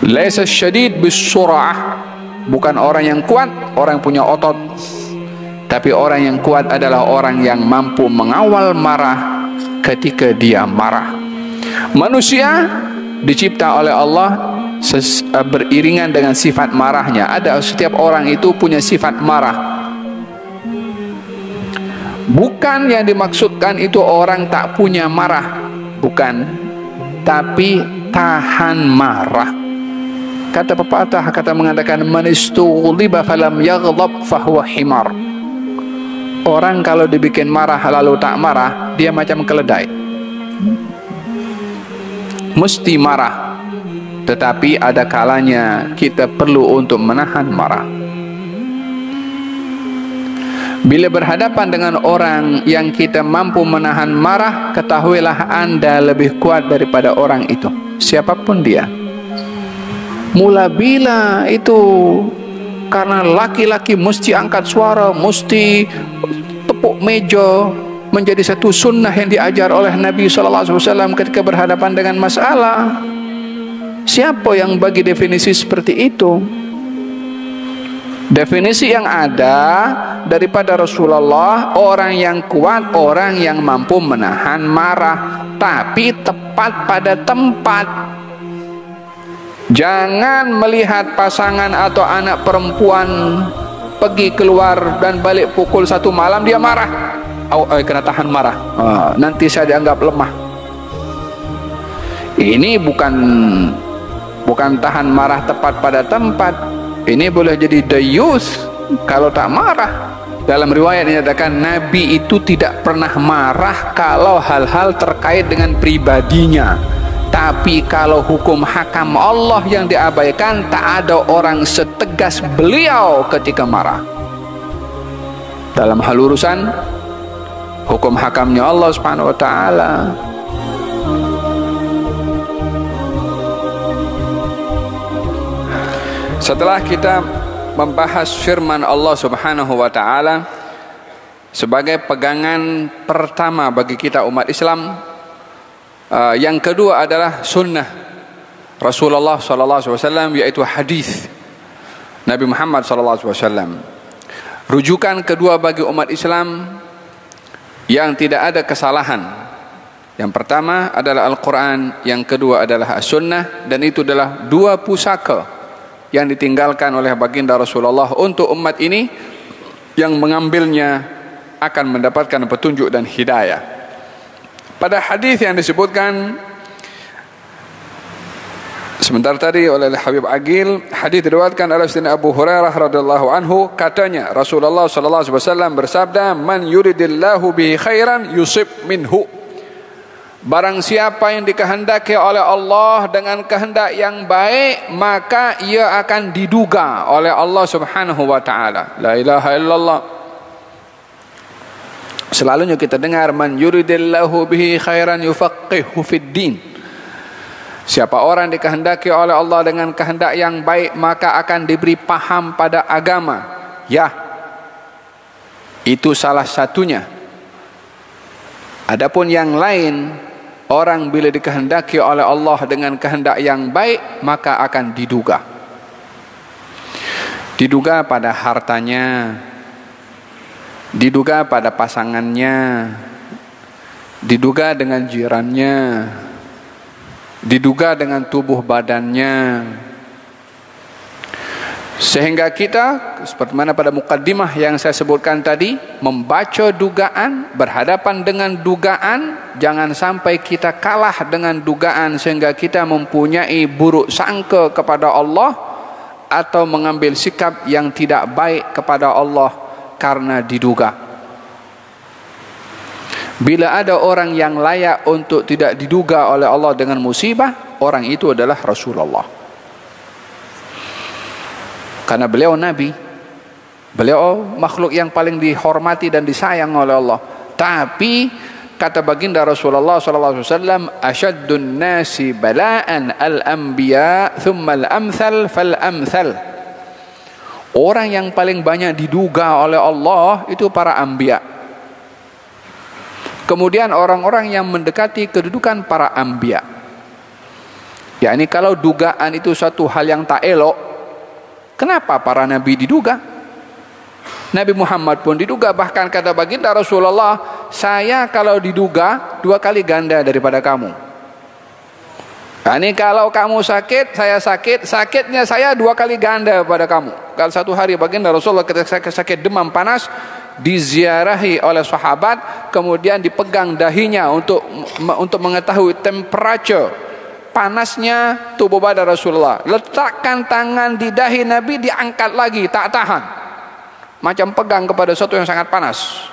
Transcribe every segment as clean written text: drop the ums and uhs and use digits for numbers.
Laisa syadid bisur'ah, bukan orang yang kuat, orang yang punya otot, tapi orang yang kuat adalah orang yang mampu mengawal marah ketika dia marah. Manusia dicipta oleh Allah beriringan dengan sifat marahnya. Setiap orang itu punya sifat marah. Bukan yang dimaksudkan itu orang tak punya marah, bukan, tapi tahan marah. Kata pepatah, kata mengatakan, man istughliba falam yaghdab fahuwa himar. Orang kalau dibikin marah lalu tak marah, dia macam keledai. Mesti marah, tetapi ada kalanya kita perlu untuk menahan marah. Bila berhadapan dengan orang yang kita mampu menahan marah, ketahuilah Anda lebih kuat daripada orang itu, siapapun dia. Mula bila itu karena laki-laki mesti angkat suara, mesti tepuk meja, menjadi satu sunnah yang diajar oleh Nabi SAW ketika berhadapan dengan masalah. Siapa yang bagi definisi seperti itu? Definisi yang ada daripada Rasulullah, orang yang kuat, orang yang mampu menahan marah, tapi tepat pada tempat. Jangan melihat pasangan atau anak perempuan pergi keluar dan balik pukul 1 malam dia marah, kena tahan marah, nanti saya dianggap lemah. Ini bukan tahan marah tepat pada tempat. Ini boleh jadi dayus kalau tak marah. Dalam riwayat dinyatakan Nabi itu tidak pernah marah kalau hal-hal terkait dengan pribadinya, tapi kalau hukum hakam Allah yang diabaikan, tak ada orang setegas beliau ketika marah. Dalam hal urusan hukum hakamnya Allah Subhanahu wa taala. Setelah kita membahas firman Allah Subhanahu wa taala sebagai pegangan pertama bagi kita umat Islam, yang kedua adalah sunnah Rasulullah sallallahu alaihi wasallam, yaitu hadis Nabi Muhammad sallallahu alaihi wasallam. Rujukan kedua bagi umat Islam yang tidak ada kesalahan. Yang pertama adalah Al-Quran, yang kedua adalah As-Sunnah, dan itu adalah dua pusaka yang ditinggalkan oleh baginda Rasulullah untuk umat ini, yang mengambilnya akan mendapatkan petunjuk dan hidayah. Pada hadis yang disebutkan sebentar tadi oleh Habib Agil, hadis diriwayatkan oleh Sayyidina Abu Hurairah radhiyallahu anhu, katanya Rasulullah sallallahu alaihi wasallam bersabda, man yuridillahu bihi khairan yusib minhu. Barang siapa yang dikehendaki oleh Allah dengan kehendak yang baik, maka ia akan diduga oleh Allah Subhanahu wa taala. La ilaha illallah. Selalunya kita dengar man yuridillahu bihi khairan yufaqihu fid din. Siapa orang dikehendaki oleh Allah dengan kehendak yang baik, maka akan diberi paham pada agama. Ya, itu salah satunya. Adapun yang lain, orang bila dikehendaki oleh Allah dengan kehendak yang baik, maka akan diduga. Diduga pada hartanya, diduga pada pasangannya, diduga dengan jirannya, diduga dengan tubuh badannya. Sehingga kita, seperti mana pada mukaddimah yang saya sebutkan tadi, membaca dugaan, berhadapan dengan dugaan, jangan sampai kita kalah dengan dugaan sehingga kita mempunyai buruk sangka kepada Allah atau mengambil sikap yang tidak baik kepada Allah karena diduga. Bila ada orang yang layak untuk tidak diduga oleh Allah dengan musibah, orang itu adalah Rasulullah. Karena beliau Nabi, beliau makhluk yang paling dihormati dan disayang oleh Allah. Tapi kata baginda Rasulullah SAW, asyaddun nasi bala'an al-anbiya thumma al-amthal fal-amthal. Orang yang paling banyak diduga oleh Allah itu para anbiya. Kemudian orang-orang yang mendekati kedudukan para anbiya. yakni kalau dugaan itu suatu hal yang tak elok, kenapa para nabi diduga? Nabi Muhammad pun diduga, bahkan kata baginda Rasulullah, saya kalau diduga 2 kali ganda daripada kamu. Ini kalau kamu sakit, saya sakit, sakitnya saya 2 kali ganda pada kamu. Kalau satu hari baginda Rasulullah ketika sakit demam panas, diziarahi oleh sahabat, kemudian dipegang dahinya untuk mengetahui temperature panasnya tubuh badan Rasulullah. Letakkan tangan di dahi Nabi, diangkat lagi, tak tahan, macam pegang kepada sesuatu yang sangat panas.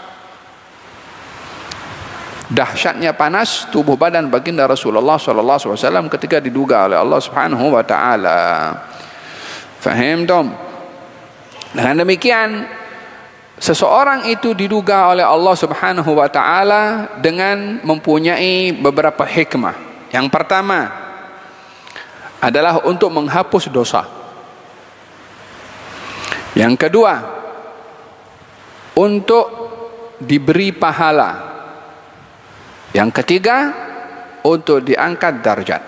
Dahsyatnya panas tubuh badan baginda Rasulullah SAW ketika diduga oleh Allah Subhanahu wa taala. Faham tom? Dengan demikian, seseorang itu diduga oleh Allah Subhanahu wa taala dengan mempunyai beberapa hikmah. Yang pertama adalah untuk menghapus dosa. Yang kedua, untuk diberi pahala. Yang ketiga, untuk diangkat darjat.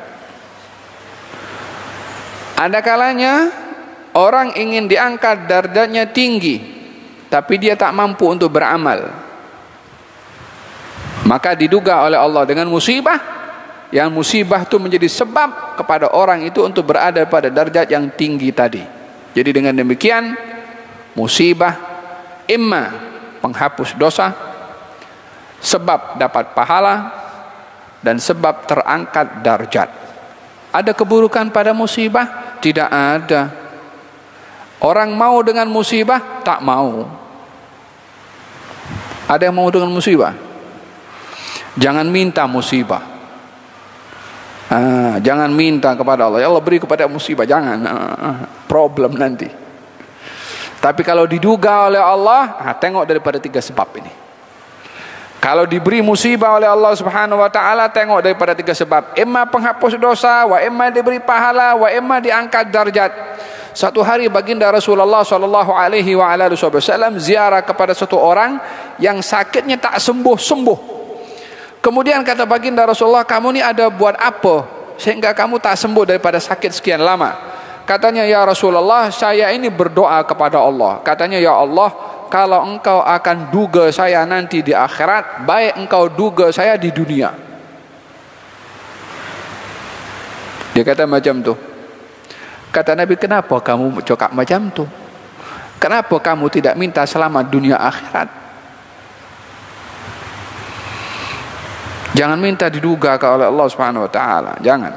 Ada kalanya orang ingin diangkat darjatnya tinggi, tapi dia tak mampu untuk beramal, maka diduga oleh Allah dengan musibah, yang musibah itu menjadi sebab kepada orang itu untuk berada pada darjat yang tinggi tadi. Jadi dengan demikian, musibah imma penghapus dosa, sebab dapat pahala, dan sebab terangkat darjat. Ada keburukan pada musibah? Tidak ada. Orang mau dengan musibah? Tak mau. Ada yang mau dengan musibah? Jangan minta musibah. Jangan minta kepada Allah, ya Allah beri kepada musibah, jangan. Problem nanti. Tapi kalau diduga oleh Allah, tengok daripada 3 sebab ini. Kalau diberi musibah oleh Allah Subhanahu wa taala, tengok daripada 3 sebab. Imma penghapus dosa, wa imma diberi pahala, wa imma diangkat darjat. Satu hari baginda Rasulullah sallallahu alaihi wasallam ziarah kepada satu orang yang sakitnya tak sembuh-sembuh. Kemudian kata baginda Rasulullah, kamu ni ada buat apa sehingga kamu tak sembuh daripada sakit sekian lama? Katanya, ya Rasulullah, saya ini berdoa kepada Allah. Katanya, ya Allah, kalau engkau akan duga saya nanti di akhirat, baik engkau duga saya di dunia. Dia kata macam tu. Kata Nabi, kenapa kamu cakap macam tu? Kenapa kamu tidak minta selamat dunia akhirat? Jangan minta diduga oleh Allah Subhanahu wa taala, jangan.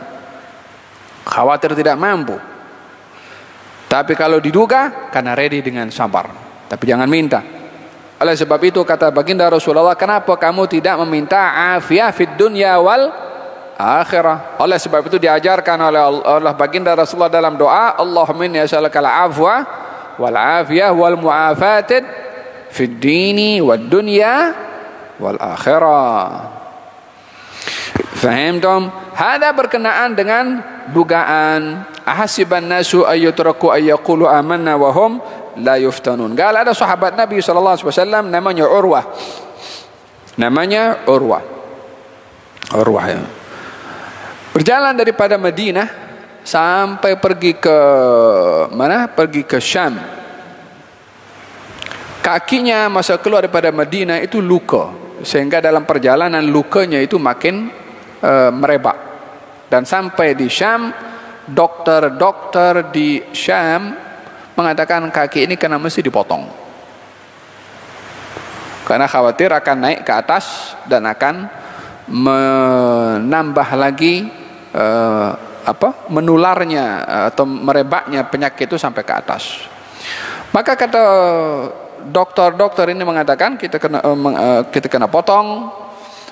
Khawatir tidak mampu. Tapi kalau diduga, karena ready dengan sabar. Tapi jangan minta. Oleh sebab itu kata baginda Rasulullah, kenapa kamu tidak meminta afiyah fid dunya wal akhirah? Oleh sebab itu diajarkan oleh baginda Rasulullah dalam doa, Allahumma inni as'aluka al-afwa wal afiyah wal mu'afatid fid dini wad dunya wal akhirah. Faham? Hada berkenaan dengan dugaan. Ahasiban nasu ayyutraku ayyaqulu amanna wa hum la yuftanun. Kalau ada sahabat Nabi SAW namanya Urwah. Urwah ya. Berjalan daripada Madinah sampai pergi ke mana? Pergi ke Syam. Kakinya masa keluar daripada Madinah itu luka, sehingga dalam perjalanan lukanya itu makin merebak. Dan sampai di Syam, dokter-dokter di Syam mengatakan kaki ini kena mesti dipotong, karena khawatir akan naik ke atas dan akan menambah lagi menularnya atau merebaknya penyakit itu sampai ke atas. Maka kata dokter-dokter ini mengatakan kita kena potong,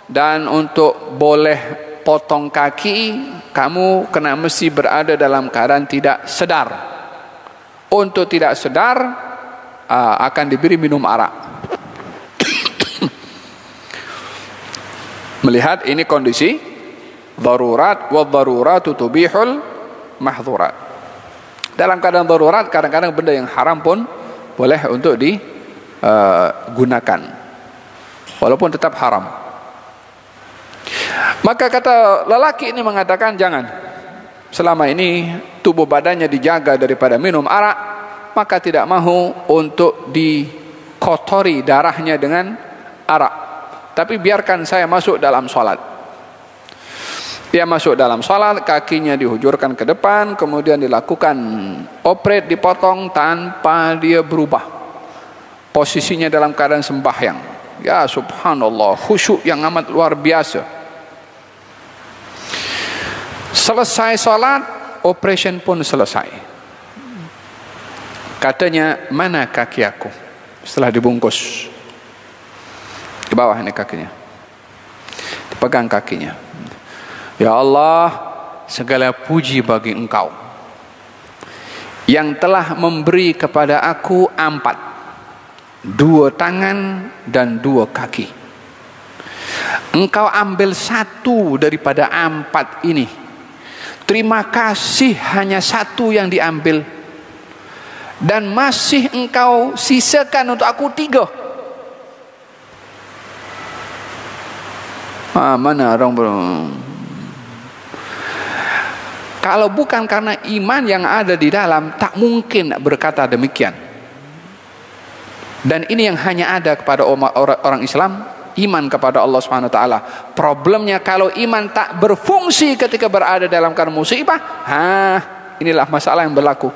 dan untuk boleh potong kaki kamu kena mesti berada dalam keadaan tidak sedar. Untuk tidak sedar akan diberi minum arak. Melihat ini kondisi darurat, wa daruratu tubihul mahdhurat. Dalam keadaan darurat kadang-kadang benda yang haram pun boleh untuk digunakan, walaupun tetap haram. Maka kata lelaki ini mengatakan, jangan, selama ini tubuh badannya dijaga daripada minum arak, maka tidak mahu untuk dikotori darahnya dengan arak, tapi biarkan saya masuk dalam sholat. Dia masuk dalam sholat, kakinya dihujurkan ke depan, kemudian dilakukan operate, dipotong tanpa dia berubah posisinya dalam keadaan sembahyang. Ya subhanallah, khusyuk yang amat luar biasa. Selesai sholat, operation pun selesai. Katanya, mana kaki aku? Setelah dibungkus, di bawah ini kakinya, dipegang kakinya. Ya Allah, segala puji bagi Engkau yang telah memberi kepada aku 4, 2 tangan dan 2 kaki. Engkau ambil 1 daripada 4 ini. Terima kasih, hanya 1 yang diambil, dan masih Engkau sisakan untuk aku 3. Mana orang kalau bukan karena iman yang ada di dalam, tak mungkin berkata demikian. Dan ini yang hanya ada kepada orang Islam, iman kepada Allah Subhanahu wa taala. Problemnya kalau iman tak berfungsi ketika berada dalam keadaan musibah, inilah masalah yang berlaku.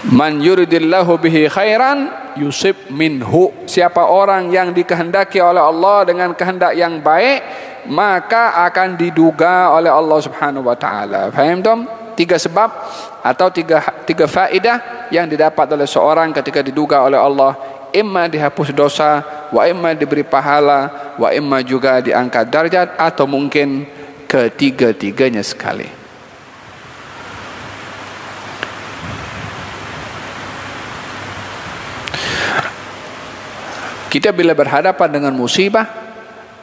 Man yuridillahu bihi khairan yusib minhu. Siapa orang yang dikehendaki oleh Allah dengan kehendak yang baik, maka akan diduga oleh Allah Subhanahu wa taala. Faham tom? 3 sebab atau 3 faedah yang didapat oleh seorang ketika diduga oleh Allah. Imma dihapus dosa, wa imma diberi pahala, wa imma juga diangkat darjat, atau mungkin ketiga-tiganya sekali. Kita bila berhadapan dengan musibah,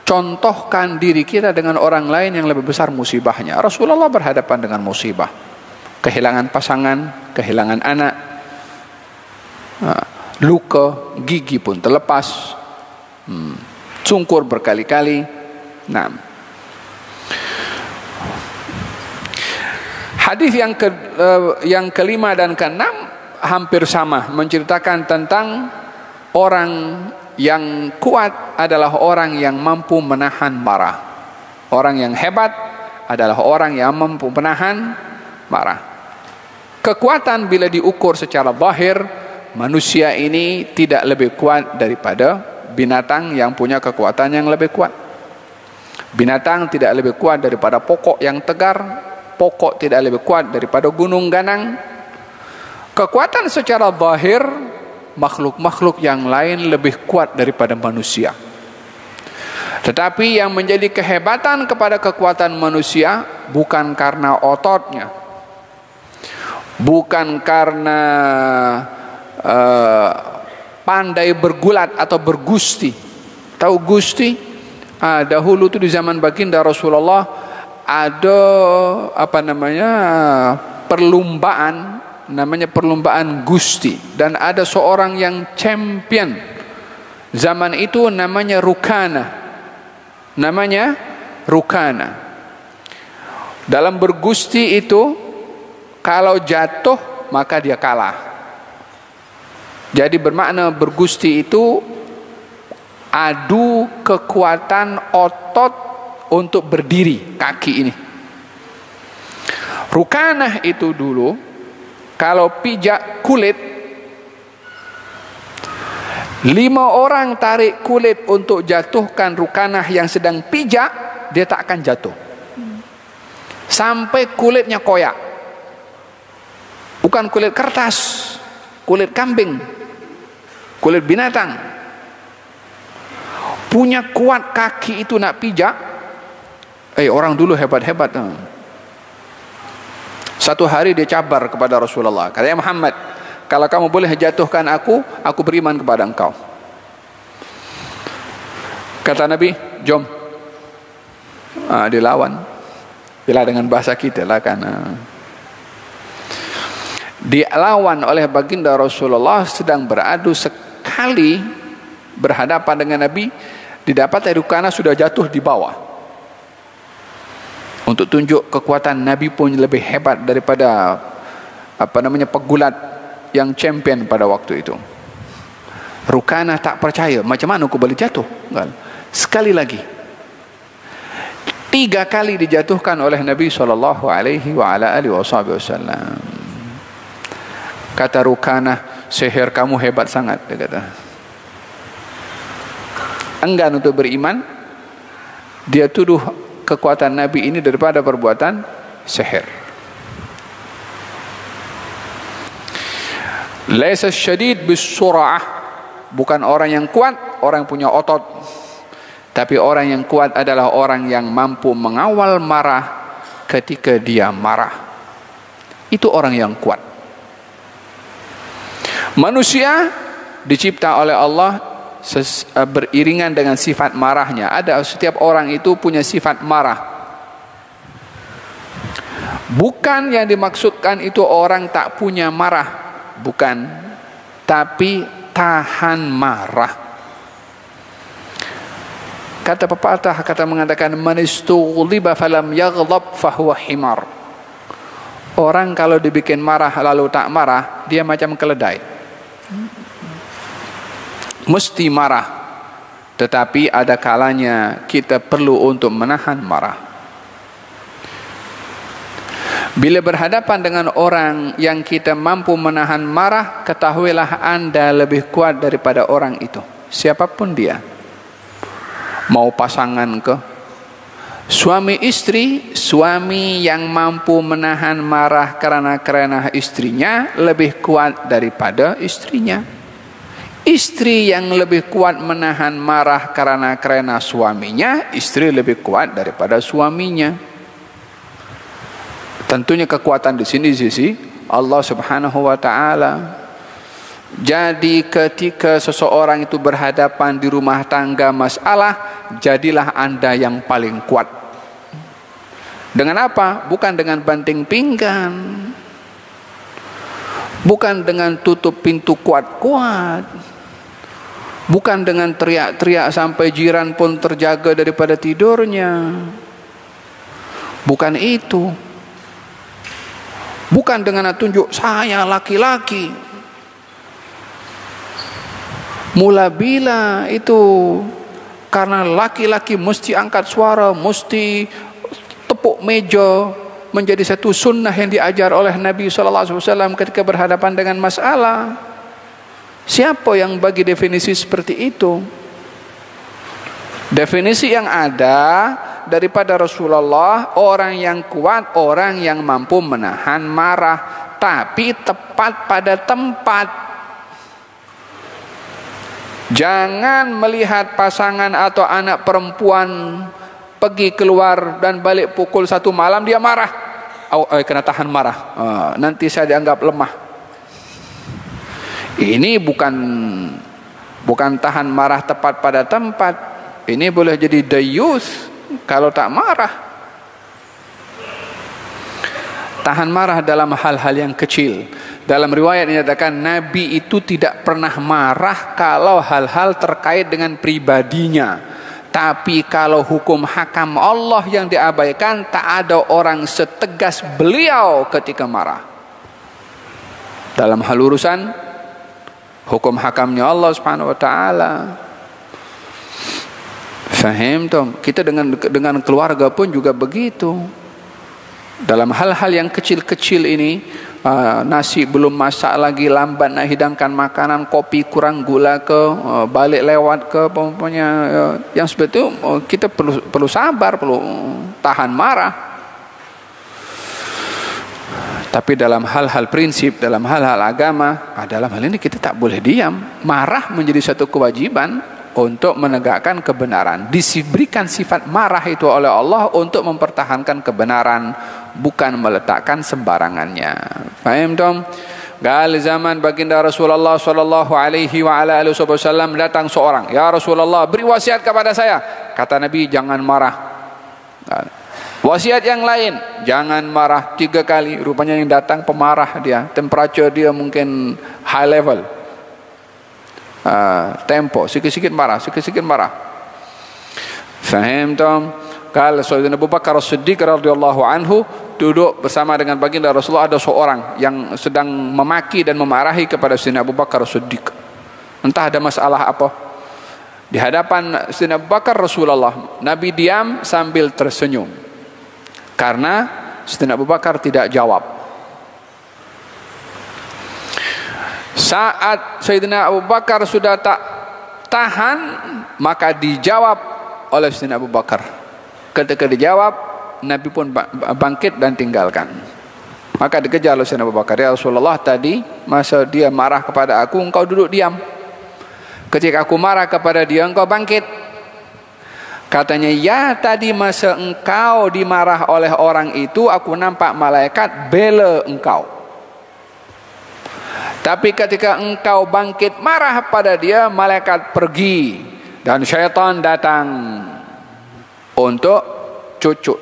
contohkan diri kita dengan orang lain yang lebih besar musibahnya. Rasulullah berhadapan dengan musibah, kehilangan pasangan, kehilangan anak, luka, gigi pun terlepas, sungkur berkali-kali. Hadis yang kelima dan keenam hampir sama, menceritakan tentang orang yang kuat adalah orang yang mampu menahan marah. Orang yang hebat adalah orang yang mampu menahan marah. Kekuatan bila diukur secara zahir, manusia ini tidak lebih kuat daripada binatang yang punya kekuatan yang lebih kuat. Binatang tidak lebih kuat daripada pokok yang tegar. Pokok tidak lebih kuat daripada gunung ganang. Kekuatan secara zahir, makhluk-makhluk yang lain lebih kuat daripada manusia. Tetapi yang menjadi kehebatan kepada kekuatan manusia bukan karena ototnya, bukan karena pandai bergulat atau bergusti. Tahu gusti? Dahulu itu di zaman baginda Rasulullah ada perlombaan, namanya perlombaan gusti, dan ada seorang yang champion zaman itu namanya Rukana. Dalam bergusti itu kalau jatuh maka dia kalah. Jadi bermakna bergusti itu adu kekuatan otot untuk berdiri, kaki ini. Rukanah itu dulu kalau pijak kulit, 5 orang tarik kulit untuk jatuhkan Rukanah yang sedang pijak, dia tak akan jatuh sampai kulitnya koyak. Bukan kulit kertas, kulit kambing, kulit binatang. Punya kuat kaki itu nak pijak. Orang dulu hebat-hebat. Satu hari dia cabar kepada Rasulullah. Katanya, Muhammad, kalau kamu boleh jatuhkan aku beriman kepada engkau. Kata Nabi, jom. Dilawan. Bila dengan bahasa kita lah kan. Dilawan oleh baginda Rasulullah, sedang beradu sekali berhadapan dengan Nabi. Didapati Rukana sudah jatuh di bawah. Untuk tunjuk kekuatan Nabi pun lebih hebat daripada pegulat yang champion pada waktu itu. Rukanah tak percaya, macam mana aku boleh jatuh? Sekali lagi, 3 kali dijatuhkan oleh Nabi SAW. Kata Rukanah, sihir kamu hebat sangat, dia kata. Enggan untuk beriman, dia tuduh kekuatan Nabi ini daripada perbuatan sihir. Laisa syadid bisur'ah, bukan orang yang kuat, orang yang punya otot, tapi orang yang kuat adalah orang yang mampu mengawal marah ketika dia marah. Itu orang yang kuat. Manusia dicipta oleh Allah beriringan dengan sifat marahnya. Setiap orang itu punya sifat marah. Bukan yang dimaksudkan itu orang tak punya marah, bukan, tapi tahan marah. Kata pepatah mengatakan, man istughliba falam yaghdab fahuwa himar. Orang kalau dibikin marah lalu tak marah, dia macam keledai. Mesti marah, tetapi ada kalanya kita perlu untuk menahan marah. Bila berhadapan dengan orang yang kita mampu menahan marah, ketahuilah Anda lebih kuat daripada orang itu, siapapun dia. Mau pasangan ke, suami istri, suami yang mampu menahan marah kerana istrinya lebih kuat daripada istrinya. Istri yang lebih kuat menahan marah kerana suaminya, istri lebih kuat daripada suaminya. Tentunya kekuatan di sini sisi Allah Subhanahu wa taala. Jadi ketika seseorang itu berhadapan di rumah tangga masalah, jadilah Anda yang paling kuat. Dengan apa? Bukan dengan banting pinggang, bukan dengan tutup pintu kuat-kuat, bukan dengan teriak-teriak sampai jiran pun terjaga daripada tidurnya. Bukan itu. Bukan dengan tunjuk saya laki-laki. Mula bila itu karena laki-laki mesti angkat suara, mesti tepuk meja, menjadi satu sunnah yang diajar oleh Nabi SAW ketika berhadapan dengan masalah. Siapa yang bagi definisi seperti itu? Definisi yang ada daripada Rasulullah, orang yang kuat, orang yang mampu menahan marah, tapi tepat pada tempat. Jangan melihat pasangan atau anak perempuan pergi keluar dan balik pukul 1 malam dia marah. Kena tahan marah. Nanti saya dianggap lemah. Ini bukan tahan marah tepat pada tempat. Ini boleh jadi dayus kalau tak marah. Tahan marah dalam hal-hal yang kecil. Dalam riwayat dinyatakan Nabi itu tidak pernah marah kalau hal-hal terkait dengan pribadinya. Tapi kalau hukum hakam Allah yang diabaikan, tak ada orang setegas beliau ketika marah. Dalam hal urusan hukum hakamnya Allah Subhanahu wa taala. Faham toh? Kita dengan keluarga pun juga begitu. Dalam hal-hal yang kecil-kecil ini, nasi belum masak lagi, lambat nak hidangkan makanan, kopi kurang gula ke, balik lewat ke, pokoknya yang seperti itu kita perlu sabar, perlu tahan marah. Tapi dalam hal-hal prinsip, dalam hal-hal agama, dalam hal ini kita tak boleh diam. Marah menjadi satu kewajiban untuk menegakkan kebenaran. Diberikan sifat marah itu oleh Allah untuk mempertahankan kebenaran, bukan meletakkan sembarangannya. Faham dong? Gal zaman baginda Rasulullah sallallahu alaihi wa ala alihi wasallam datang seorang, "Ya Rasulullah, beri wasiat kepada saya." Kata Nabi, "Jangan marah." Wasiat yang lain, "Jangan marah." 3 kali. Rupanya yang datang pemarah dia, temperature dia mungkin high level. Tempo, sikit-sikit marah, sikit-sikit marah. Faham tom? Kalau Sayyidina Abu Bakar As-Siddiq radhiyallahu anhu duduk bersama dengan baginda Rasulullah, ada seorang yang sedang memaki dan memarahi kepada Sayyidina Abu Bakar As-Siddiq. Entah ada masalah apa. Di hadapan Sayyidina Abu Bakar Rasulullah, Nabi diam sambil tersenyum. Karena Sayyidina Abu Bakar tidak jawab. Saat Sayyidina Abu Bakar sudah tak tahan, maka dijawab oleh Sayyidina Abu Bakar. Ketika dijawab, Nabi pun bangkit dan tinggalkan. Maka dikejar oleh Sayyidina Abu Bakar, ya Rasulullah, tadi masa dia marah kepada aku, engkau duduk diam. Ketika aku marah kepada dia, engkau bangkit. Katanya, ya tadi masa engkau dimarah oleh orang itu, aku nampak malaikat bela engkau. Tapi ketika engkau bangkit marah pada dia, malaikat pergi dan syaitan datang untuk cucuk.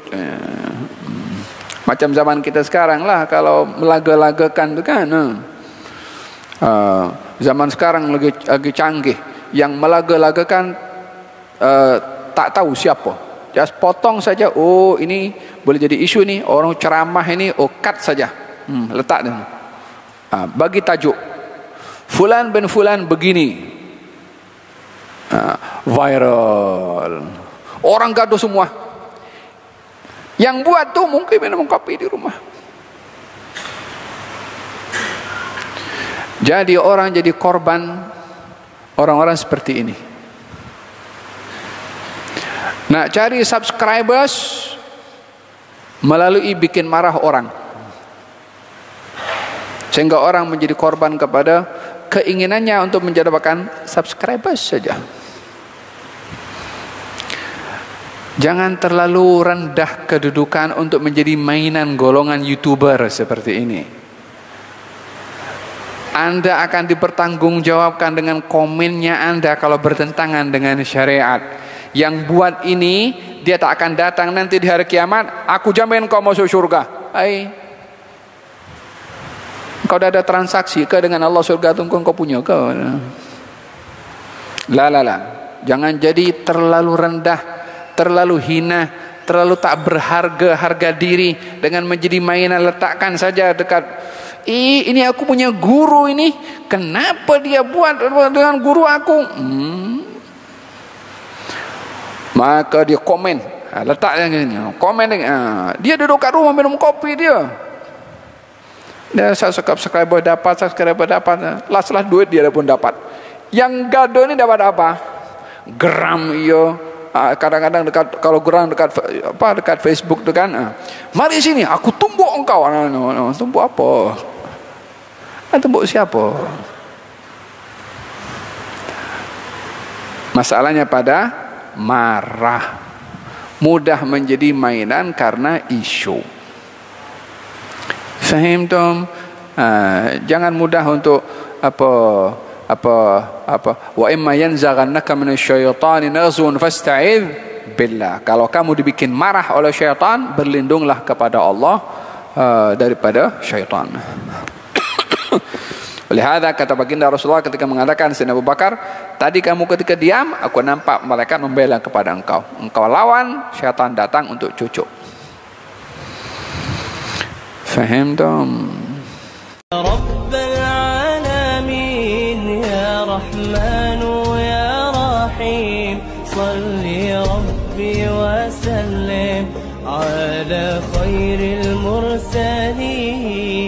Macam zaman kita sekarang lah, kalau melaga-lagakan tu kan. Zaman sekarang lagi canggih. Yang melaga-lagakan tak tahu siapa, just potong saja. Oh, ini boleh jadi isu ni, orang ceramah ini, oh cut saja, letak dia. Bagi tajuk Fulan bin Fulan begini, viral, orang gaduh semua. Yang buat tu mungkin minum kopi di rumah. Jadi orang jadi korban orang-orang seperti ini. Nak cari subscribers melalui bikin marah orang, sehingga orang menjadi korban kepada keinginannya untuk mendapatkan subscribers saja. Jangan terlalu rendah kedudukan untuk menjadi mainan golongan YouTuber seperti ini. Anda akan dipertanggungjawabkan dengan komennya Anda kalau bertentangan dengan syariat. Yang buat ini, dia tak akan datang nanti di hari kiamat, aku jamin kau masuk surga. Kau dah ada transaksi ke dengan Allah surga tu, kau punya ke? La. Jangan jadi terlalu rendah, terlalu hina, terlalu tak berharga harga diri dengan menjadi mainan. Letakkan saja dekat, ini aku punya guru ini, kenapa dia buat dengan guru aku? Maka dia komen, letaknya komen, dia duduk kat rumah minum kopi dia. Dia subscriber dapat, last duit dia pun dapat. Yang gaduh ni dapat apa? Geram ia. Kadang-kadang dekat, kalau geram dekat Facebook tu kan, mari sini aku tumbuk engkau. Tumbuk apa? Tumbuk siapa? Masalahnya pada marah, mudah menjadi mainan karena isu. Faham tom? Jangan mudah untuk wa imma yanzaghannaka minasyaitani nazghun fasta'idz billah. Kalau kamu dibikin marah oleh syaitan, berlindunglah kepada Allah daripada syaitan. Oleh hada kata baginda Rasulullah ketika mengatakan Sayyidina Abu Bakar, tadi kamu ketika diam, aku nampak malaikat membela kepada engkau. Engkau lawan, syaitan datang untuk cucuk. Faham dong? Ya Rabbal Alamin, Ya Rahmanu, Ya Rahim, Salli Rabbi wa sallim ala khairil mursalin.